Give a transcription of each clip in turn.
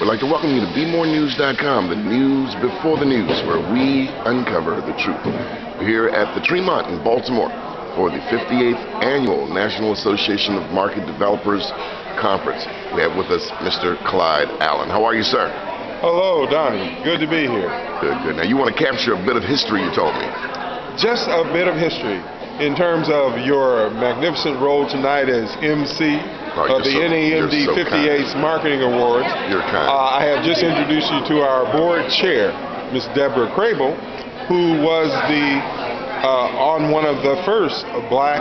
I'd like to welcome you to BeMoreNews.com, the news before the news, where we uncover the truth. We're here at the Tremont in Baltimore for the 58th Annual National Association of Market Developers Conference. We have with us Mr. Clyde Allen. How are you, sir? Hello, Donnie. Good to be here. Good, good. Now, you want to capture a bit of history, you told me. Just a bit of history in terms of your magnificent role tonight as MC of the NAMD 58th Marketing Awards. You're kind. I have just introduced you to our board chair, Miss Deborah Crable, who was on one of the first black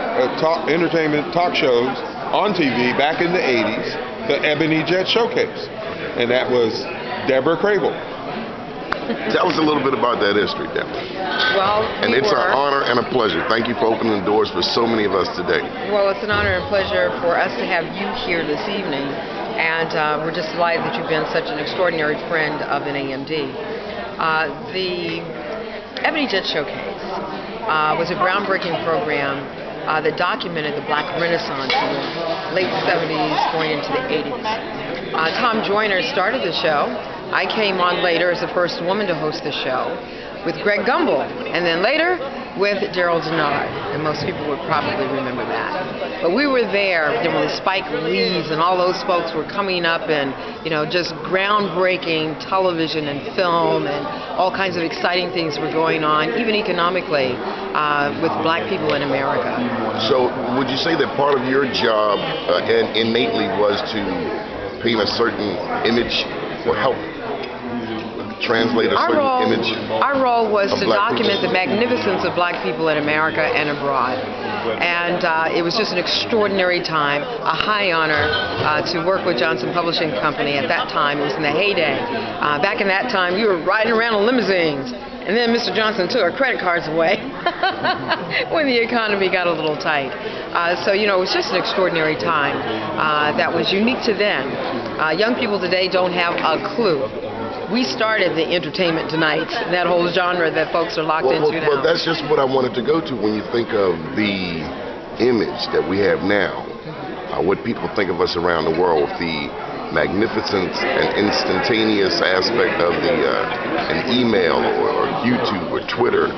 entertainment talk shows on TV back in the 80s, the Ebony Jet Showcase. And that was Deborah Crable. Tell us a little bit about that history, Deborah. Well, it's an honor and a pleasure. Thank you for opening the doors for so many of us today. Well, it's an honor and pleasure for us to have you here this evening, and we're just delighted that you've been such an extraordinary friend of NAMD. The Ebony Jet Showcase was a groundbreaking program that documented the Black Renaissance in the late 70s going into the 80s. Tom Joyner started the show. I came on later as the first woman to host the show with Greg Gumbel, and then later with Gerald Denard, and most people would probably remember that. But we were there when the Spike Lees and all those folks were coming up, and just groundbreaking television and film, and all kinds of exciting things were going on, even economically, with black people in America. So would you say that part of your job innately was to paint a certain image or help translate a certain image? Our role was to document the magnificence of black people in America and abroad. And it was just an extraordinary time, a high honor to work with Johnson Publishing Company at that time. It was in the heyday. Back in that time, we were riding around in limousines. And then Mr. Johnson took our credit cards away when the economy got a little tight. So, it was just an extraordinary time that was unique to then. Young people today don't have a clue. We started the entertainment tonight, that whole genre that folks are locked into now. Well, that's just what I wanted to go to when you think of the image that we have now, what people think of us around the world, the magnificent and instantaneous aspect of an email or YouTube or Twitter.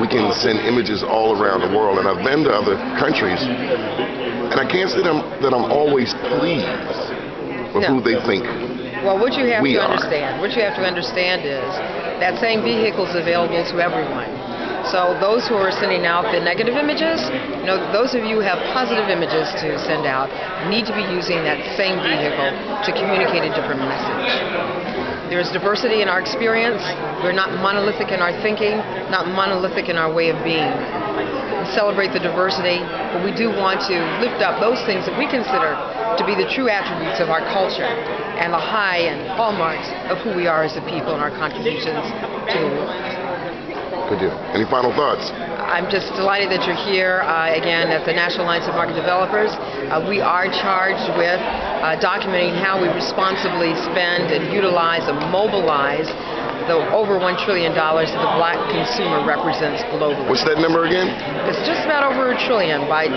We can send images all around the world, and I've been to other countries, and I can't say that I'm always pleased with who they think. Well, what you have to understand is that same vehicle is available to everyone. So those who are sending out the negative images, those of you who have positive images to send out need to be using that same vehicle to communicate a different message. There's diversity in our experience. We're not monolithic in our thinking, not monolithic in our way of being. We celebrate the diversity, but we do want to lift up those things that we consider to be the true attributes of our culture and the high and hallmarks of who we are as a people and our contributions to the world. Good deal. Any final thoughts? I'm just delighted that you're here again at the National Alliance of Market Developers. We are charged with documenting how we responsibly spend and utilize and mobilize the over $1 trillion that the black consumer represents globally. What's that number again? It's just about over $1 trillion. By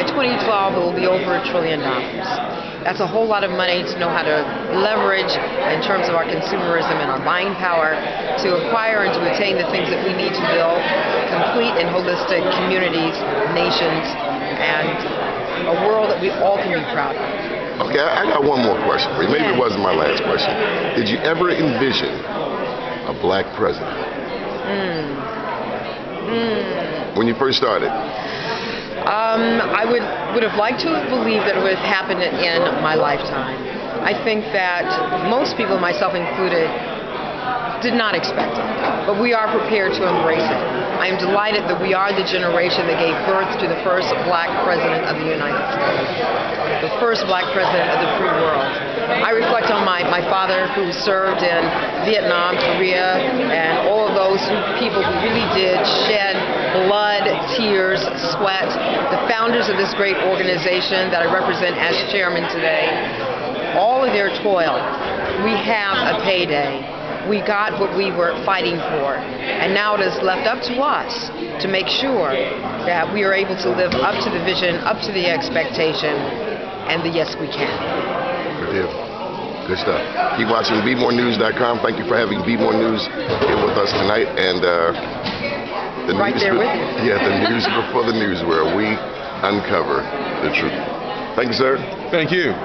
2012, it will be over $1 trillion. That's a whole lot of money to know how to leverage in terms of our consumerism and our buying power to acquire and to attain the things that we need to build complete and holistic communities, nations, and a world that we all can be proud of. Okay, I got one more question for you. Maybe it wasn't my last question. Did you ever envision a black president? When you first started? I would have liked to have believed that it would have happened in my lifetime. I think that most people, myself included, did not expect it, but we are prepared to embrace it. I am delighted that we are the generation that gave birth to the first black president of the United States, the first black president of the free world. I reflect on my father, who served in Vietnam, Korea, and all of those people who really did shed blood, tears, sweat, the founders of this great organization that I represent as chairman today. All of their toil, we have a payday. We got what we were fighting for, and now it is left up to us to make sure that we are able to live up to the vision, up to the expectation, and the yes we can. Good deal. Good stuff. Keep watching BeMoreNews.com. Thank you for having Be More News here with us tonight. And the right news there with you. Yeah, the news before the news, where we uncover the truth. Thank you, sir. Thank you.